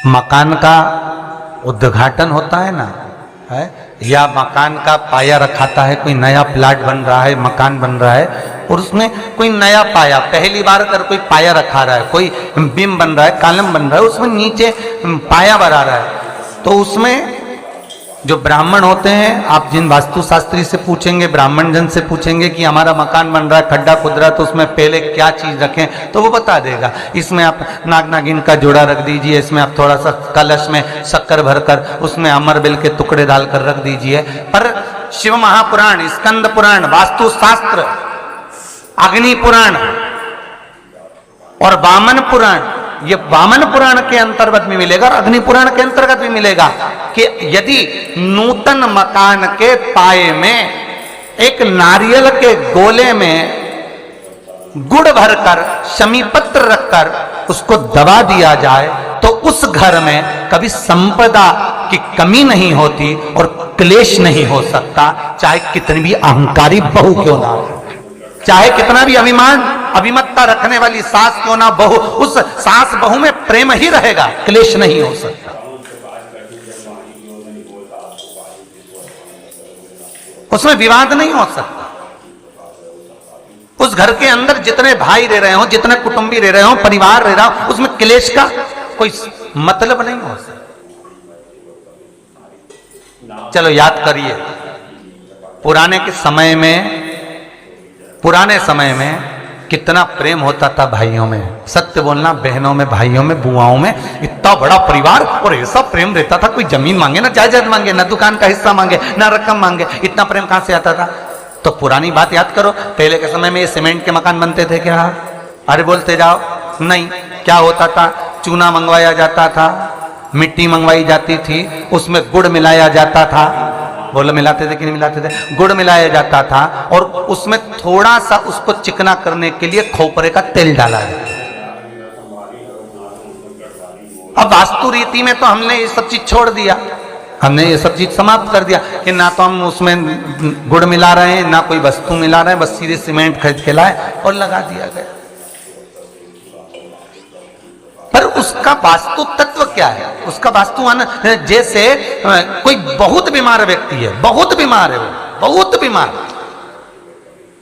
मकान का उद्घाटन होता है ना, है या मकान का पाया रखाता है, कोई नया प्लाट बन रहा है, मकान बन रहा है और उसमें कोई नया पाया, पहली बार अगर कोई पाया रखा रहा है, कोई बीम बन रहा है, कॉलम बन रहा है, उसमें नीचे पाया बना रहा है, तो उसमें जो ब्राह्मण होते हैं, आप जिन वास्तुशास्त्री से पूछेंगे, ब्राह्मण जन से पूछेंगे कि हमारा मकान बन रहा है, खड्डा खुद रहा, तो उसमें पहले क्या चीज रखें, तो वो बता देगा। इसमें आप नाग नागिन का जोड़ा रख दीजिए, इसमें आप थोड़ा सा कलश में शक्कर भरकर उसमें अमरबेल के टुकड़े डालकर रख दीजिए। पर शिव महापुराण, स्कंद पुराण, वास्तुशास्त्र, अग्नि पुराण और वामन पुराण, ये वामन पुराण के अंतर्गत भी मिलेगा और अग्नि पुराण के अंतर्गत भी मिलेगा कि यदि नूतन मकान के पाए में एक नारियल के गोले में गुड़ भरकर, शमी पत्र रखकर उसको दबा दिया जाए तो उस घर में कभी संपदा की कमी नहीं होती और क्लेश नहीं हो सकता, चाहे कितनी भी अहंकारी बहू क्यों ना हो, चाहे कितना भी अभिमान अभिमत्ता रखने वाली सास क्यों ना बहू, उस सास बहू में प्रेम ही रहेगा, क्लेश नहीं हो सकता, उसमें विवाद नहीं हो सकता। उस घर के अंदर जितने भाई रह रहे हो, जितने कुटुंबी रह रहे हो, परिवार रह रहा हो, उसमें क्लेश का कोई मतलब नहीं हो सकता। चलो याद करिए, पुराने समय में कितना प्रेम होता था भाइयों में, सत्य बोलना, बहनों में, भाइयों में, बुआओं में, इतना बड़ा परिवार और ऐसा प्रेम रहता था, कोई जमीन मांगे ना जायदाद मांगे, ना दुकान का हिस्सा मांगे, ना रकम मांगे, इतना प्रेम कहां से आता था। तो पुरानी बात याद करो, पहले के समय में ये सीमेंट के मकान बनते थे क्या? अरे बोलते जाओ, नहीं। क्या होता था? चूना मंगवाया जाता था, मिट्टी मंगवाई जाती थी, उसमें गुड़ मिलाया जाता था, बोलो मिलाते थे कि नहीं मिलाते थे? गुड़ मिलाया जाता था और उसमें थोड़ा सा उसको चिकना करने के लिए खोपरे का तेल डाला जाता। अब वास्तु रीति में तो हमने ये सब चीज छोड़ दिया, हमने ये सब चीज समाप्त कर दिया कि ना तो हम उसमें गुड़ मिला रहे हैं, ना कोई वस्तु मिला रहे हैं, बस सीधे सीमेंट खरीद के लाए और लगा दिया गया। पर उसका वास्तु तत्व क्या है? उसका वास्तु, जैसे कोई बहुत बीमार व्यक्ति है, बहुत बीमार है, वो बहुत बीमार,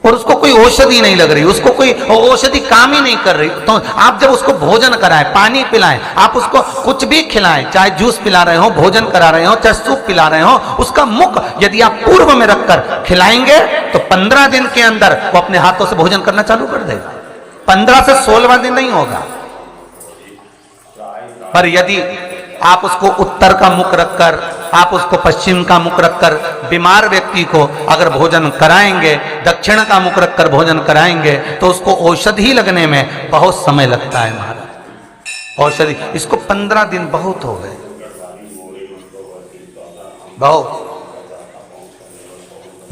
और उसको कोई औषधि नहीं लग रही, उसको कोई औषधि काम ही नहीं कर रही, तो आप जब उसको भोजन कराएं, पानी पिलाएं, आप उसको कुछ भी खिलाएं, चाहे जूस पिला रहे हो, भोजन करा रहे हो, चाहे सूप पिला रहे हो, उसका मुख यदि आप पूर्व में रखकर खिलाएंगे तो 15 दिन के अंदर वो अपने हाथों से भोजन करना चालू कर देगा। 15 से 16वां दिन नहीं होगा। पर यदि आप उसको उत्तर का मुख रखकर, आप उसको पश्चिम का मुख रखकर बीमार व्यक्ति को अगर भोजन कराएंगे, दक्षिण का मुख रखकर भोजन कराएंगे, तो उसको औषधि लगने में बहुत समय लगता है महाराज। औषधि इसको 15 दिन बहुत हो गए, बहुत।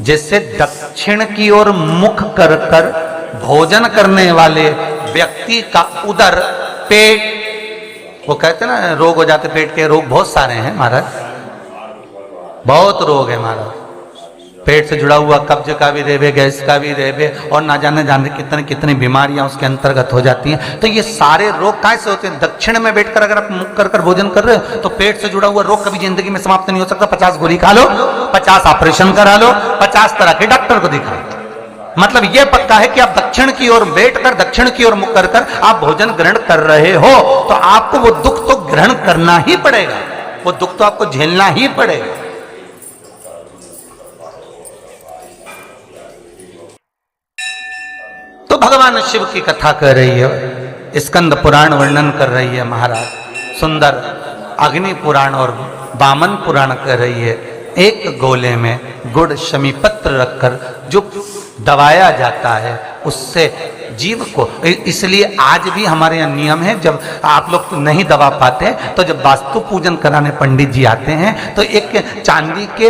जिससे दक्षिण की ओर मुख कर कर भोजन करने वाले व्यक्ति का उदर, पेट, वो कहते ना रोग हो जाते, पेट के रोग बहुत सारे हैं महाराज, बहुत रोग है महाराज। पेट से जुड़ा हुआ कब्ज का भी रेबे, गैस का भी रेबे, और ना जाने कितनी कितनी बीमारियां उसके अंतर्गत हो जाती हैं। तो ये सारे रोग कैसे होते हैं? दक्षिण में बैठकर अगर आप मुख कर भोजन कर रहे हो तो पेट से जुड़ा हुआ रोग कभी जिंदगी में समाप्त नहीं हो सकता। 50 गोली खा लो, 50 ऑपरेशन करा लो, 50 तरह के डॉक्टर को दिखा, मतलब यह पक्का है कि आप दक्षिण की ओर बैठकर, दक्षिण की ओर मुख कर कर आप भोजन ग्रहण कर रहे हो, तो आपको वो दुख तो ग्रहण करना ही पड़ेगा, वो दुख तो आपको झेलना ही पड़ेगा। तो भगवान शिव की कथा कर रही है, स्कंद पुराण वर्णन कर रही है महाराज, सुंदर अग्नि पुराण और वामन पुराण कर रही है। एक गोले में गुड़ शमी पत्र रखकर जो दबाया जाता है उससे जीव को, इसलिए आज भी हमारे यहाँ नियम है, जब आप लोग नहीं दबा पाते तो जब वास्तु पूजन कराने पंडित जी आते हैं तो एक चांदी के,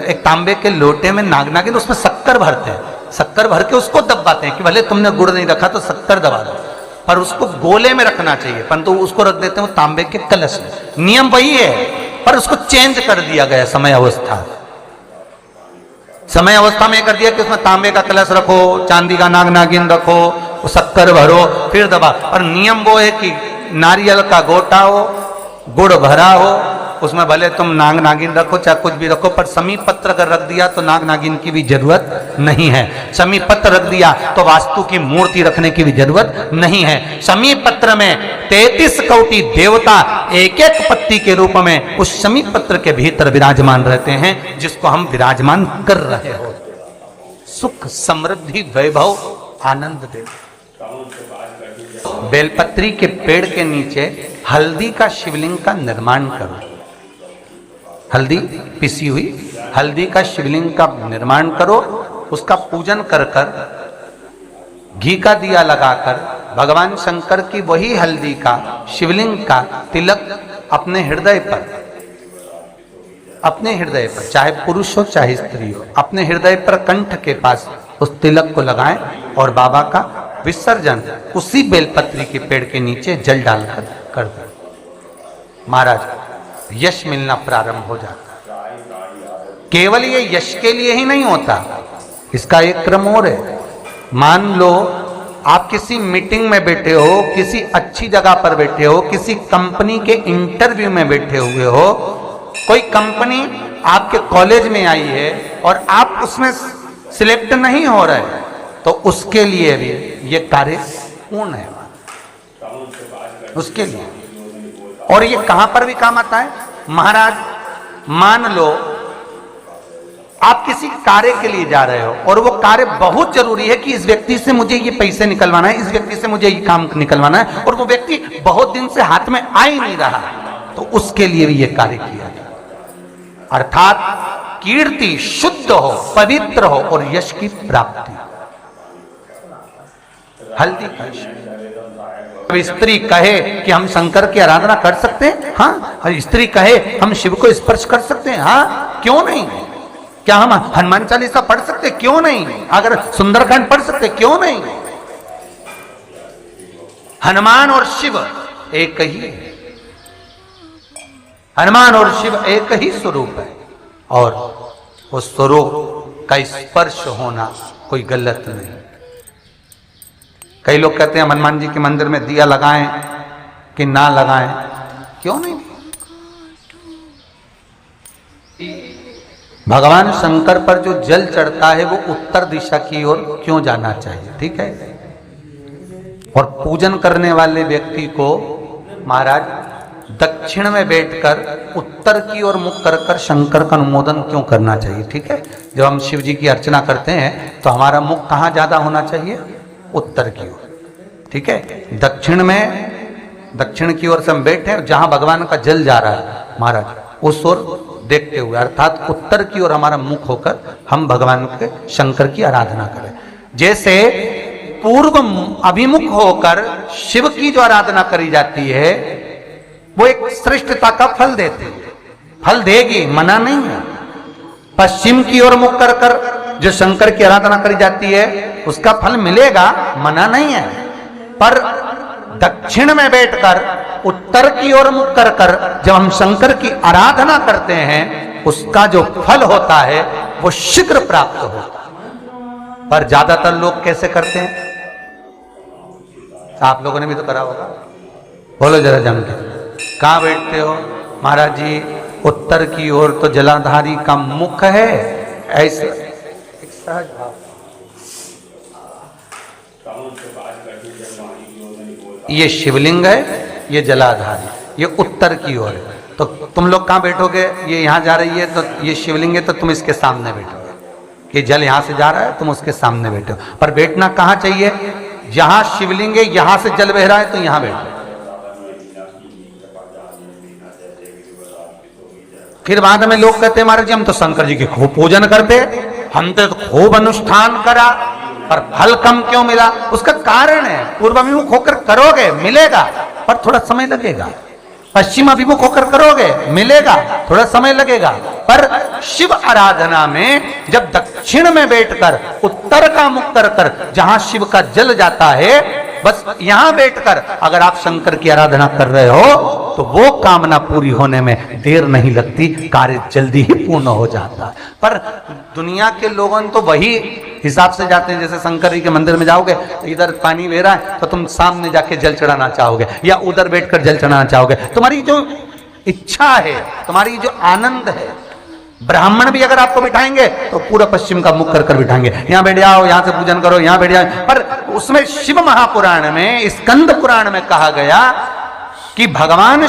एक तांबे के लोटे में नाग नागिन, उसमें शक्कर भरते हैं, शक्कर भर के उसको दबाते हैं कि भले तुमने गुड़ नहीं रखा तो शक्कर दबा दो, पर उसको गोले में रखना चाहिए, परंतु उसको रख देते हैं तांबे के कलश में। नियम वही है पर उसको चेंज कर दिया गया समय अवस्था में कर दिया कि उसमें तांबे का कलश रखो, चांदी का नाग नागिन रखो, शक्कर भरो, फिर दबा। और नियम वो है कि नारियल का गोटा हो, गुड़ भरा हो, उसमें भले तुम नाग नागिन रखो चाहे कुछ भी रखो, पर समी पत्र अगर रख दिया तो नाग नागिन की भी जरूरत नहीं है। समी पत्र रख दिया तो वास्तु की मूर्ति रखने की भी जरूरत नहीं है। समी पत्र में 33 कोटि देवता एक एक पत्ती के रूप में उस समी पत्र के भीतर विराजमान रहते हैं, जिसको हम विराजमान कर रहे हो। सुख समृद्धि वैभव आनंद दे। बेलपत्री के पेड़ के नीचे हल्दी का शिवलिंग का निर्माण करो। हल्दी पिसी हुई हल्दी का शिवलिंग का निर्माण करो, उसका पूजन कर कर घी का दिया लगाकर भगवान शंकर की वही हल्दी का शिवलिंग का तिलक अपने हृदय पर चाहे पुरुष हो चाहे स्त्री हो, अपने हृदय पर कंठ के पास उस तिलक को लगाएं और बाबा का विसर्जन उसी बेलपत्री के पेड़ के नीचे जल डालकर कर दो। महाराज यश मिलना प्रारंभ हो जाता है। केवल ये यश के लिए ही नहीं होता, इसका एक क्रम और है। मान लो आप किसी मीटिंग में बैठे हो, किसी अच्छी जगह पर बैठे हो, किसी कंपनी के इंटरव्यू में बैठे हुए हो, कोई कंपनी आपके कॉलेज में आई है और आप उसमें सिलेक्ट नहीं हो रहे, तो उसके लिए भी ये कार्य पूर्ण है, उसके लिए। और ये कहां पर भी काम आता है महाराज। मान लो आप किसी कार्य के लिए जा रहे हो और वो कार्य बहुत जरूरी है कि इस व्यक्ति से मुझे ये पैसे निकलवाना है, इस व्यक्ति से मुझे ये काम निकलवाना है, और वो व्यक्ति बहुत दिन से हाथ में आ ही नहीं रहा, तो उसके लिए भी ये कार्य किया जाए। अर्थात कीर्ति शुद्ध हो, पवित्र हो और यश की प्राप्ति। हल्दी का स्त्री कहे कि हम शंकर की आराधना कर सकते हैं, हाँ। स्त्री कहे हम शिव को स्पर्श कर सकते हैं, हाँ, क्यों नहीं। क्या हम हनुमान चालीसा पढ़ सकते, क्यों नहीं। अगर सुंदरकांड पढ़ सकते, क्यों नहीं। हनुमान और शिव एक ही है, हनुमान और शिव एक ही स्वरूप है, और उस स्वरूप का स्पर्श होना कोई गलत नहीं। कई लोग कहते हैं हनुमान जी के मंदिर में दिया लगाएं कि ना लगाएं, क्यों नहीं। भगवान शंकर पर जो जल चढ़ता है वो उत्तर दिशा की ओर क्यों जाना चाहिए, ठीक है। और पूजन करने वाले व्यक्ति को महाराज दक्षिण में बैठकर उत्तर की ओर मुख कर कर शंकर का अनुमोदन क्यों करना चाहिए, ठीक है। जब हम शिव जी की अर्चना करते हैं तो हमारा मुख कहाँ ज्यादा होना चाहिए, उत्तर की ओर, ठीक है। दक्षिण की ओर से हम बैठे, जहां भगवान का जल जा रहा है महाराज उस ओर देखते हुए, अर्थात उत्तर की ओर हमारा मुख होकर हम भगवान के शंकर की आराधना करें। जैसे पूर्व अभिमुख होकर शिव की जो आराधना करी जाती है वो एक श्रेष्ठता का फल देती है, फल देगी, मना नहीं है। पश्चिम की ओर मुख कर कर जो शंकर की आराधना करी जाती है उसका फल मिलेगा, मना नहीं है। पर दक्षिण में बैठकर उत्तर की ओर मुख कर कर जब हम शंकर की आराधना करते हैं उसका जो फल होता है वो शीघ्र प्राप्त होता है। पर ज्यादातर लोग कैसे करते हैं, आप लोगों ने भी तो करा होगा, बोलो जरा जम के। कहां बैठते हो महाराज जी, उत्तर की ओर तो जलाधारी का मुख है, ऐसा एक सहज भाव। ये शिवलिंग है, ये जलाधारी, ये उत्तर की ओर है। तो तुम लोग कहां बैठोगे, ये यहां जा रही है तो ये शिवलिंग है तो तुम इसके सामने बैठोगे। ये जल यहां से जा रहा है, तुम उसके सामने बैठो। पर बैठना कहां चाहिए, जहां शिवलिंग है यहां से जल बह रहा है तो यहां बैठो। फिर बाद में लोग कहते हैं महाराज जी हम तो शंकर जी के खूब पूजन करते, हमने तो खूब अनुष्ठान करा, पर फल कम क्यों मिला। उसका कारण है पूर्व अभिमुख होकर करोगे मिलेगा, पर थोड़ा समय लगेगा। पश्चिम अभिमुख होकर करोगे मिलेगा, थोड़ा समय लगेगा। पर शिव आराधना में जब दक्षिण में बैठकर उत्तर का मुख कर कर जहां शिव का जल जाता है, बस यहां बैठकर अगर आप शंकर की आराधना कर रहे हो तो वो कामना पूरी होने में देर नहीं लगती, कार्य जल्दी ही पूर्ण हो जाता है। पर दुनिया के लोगों ने तो वही हिसाब से जाते हैं। जैसे शंकर जी के मंदिर में जाओगे तो इधर पानी बह रहा है तो तुम सामने जाके जल चढ़ाना चाहोगे, या उधर बैठकर जल चढ़ाना चाहोगे। तुम्हारी जो इच्छा है, तुम्हारी जो आनंद है। ब्राह्मण भी अगर आपको बिठाएंगे तो पूरा पश्चिम का मुख कर बिठाएंगे, यहाँ बैठ जाओ, यहाँ से पूजन करो, यहाँ बैठ जाओ। पर उसमें शिव महापुराण में, स्कंद पुराण में कहा गया कि भगवान